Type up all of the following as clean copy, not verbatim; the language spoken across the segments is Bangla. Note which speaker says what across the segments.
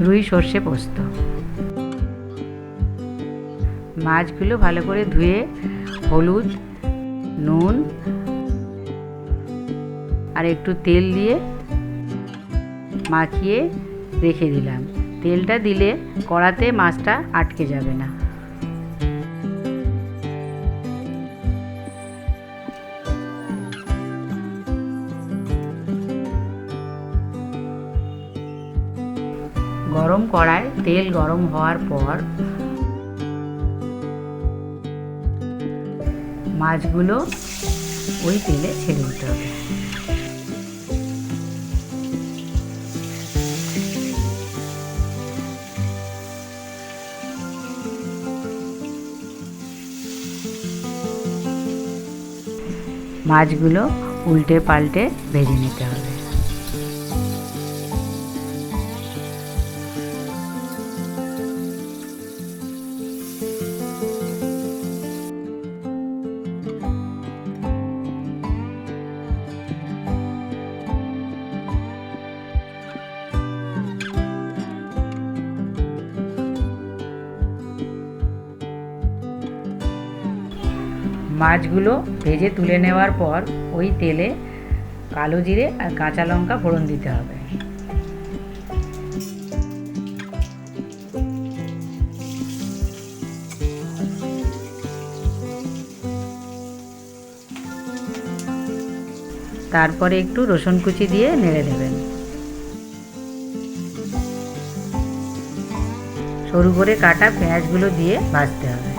Speaker 1: রুই সর্ষে পোস্ত। মাছগুলো ভালো করে ধুয়ে হলুদ, নুন আর একটু তেল দিয়ে মাখিয়ে রেখে দিলাম। তেলটা দিলে কড়াতে মাছটা আটকে যাবে না। গরম কড়ায় তেল গরম হওয়ার পর মাছগুলো ওই তেলে ছেড়ে দিতে হবে। মাছগুলো উল্টে পাল্টে ভেজে নিতে হবে। মাছগুলো ভেজে তুলে নেওয়ার পর ওই তেলে কালো জিরে আর কাঁচা লঙ্কা ফোড়ন দিতে হবে। তারপরে একটু রসুন কুচি দিয়ে নেড়ে দেবেন। সরু করে কাটা পেঁয়াজগুলো দিয়ে ভাজতে হবে।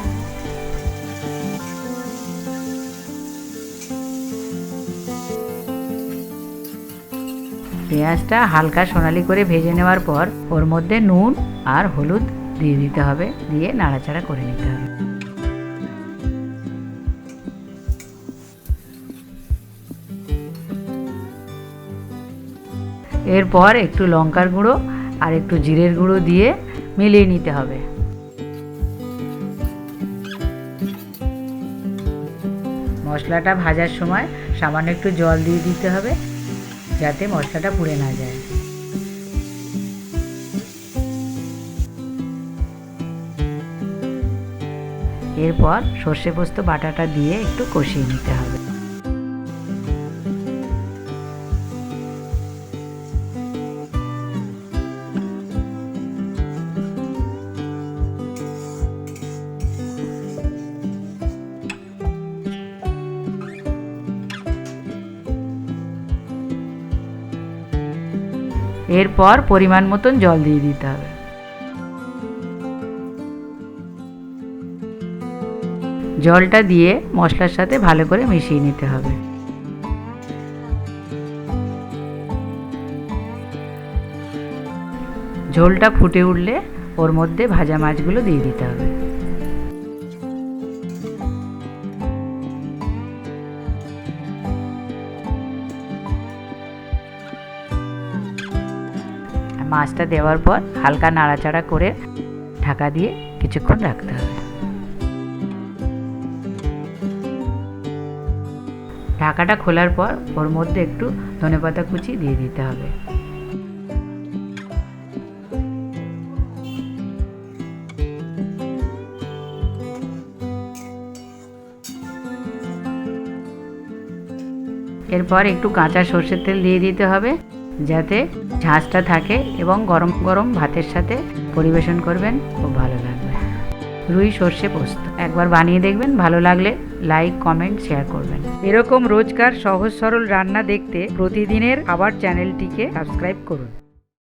Speaker 1: পেঁয়াজটা হালকা সোনালি করে ভেজে নেওয়ার পর ওর মধ্যে নুন আর হলুদ দিয়ে দিতে হবে, দিয়ে নাড়াচাড়া করে নিতে হবে। এরপর একটু লঙ্কার গুঁড়ো আর একটু জিরের গুঁড়ো দিয়ে মিলিয়ে নিতে হবে। মশলাটা ভাজার সময় সামান্য একটু জল দিয়ে দিতে হবে যাতে মশলাটা পুড়ে না যায়। এরপর সর্ষে পোস্ত বাটাটা দিয়ে একটু কষিয়ে নিতে হবে। এরপর পরিমাণ মতন জল দিয়ে দিতে হবে। জলটা দিয়ে মশলার সাথে ভালো করে মিশিয়ে নিতে হবে। ঝোলটা ফুটে উঠলে ওর মধ্যে ভাজা মাছগুলো দিয়ে দিতে হবে। মাছটা দেওয়ার পর হালকা নাড়াচাড়া করে ঢাকা দিয়ে কিছুক্ষণ রাখতে হবে। ঢাকাটা খোলার পর ওর মধ্যে একটু ধনেপাতা কুচি দিয়ে দিতে হবে। এরপর একটু কাঁচা সর্ষের তেল দিয়ে দিতে হবে যাতে ঝাঁঝটা থাকে, এবং গরম গরম ভাতের সাথে পরিবেশন করবেন, খুব ভালো লাগবে। রুই সর্ষে পোস্ত একবার বানিয়ে দেখবেন, ভালো লাগলে লাইক, কমেন্ট, শেয়ার করবেন। এরকম রোজকার সহজ সরল রান্না দেখতে প্রতিদিনের খাবার চ্যানেলটিকে সাবস্ক্রাইব করুন।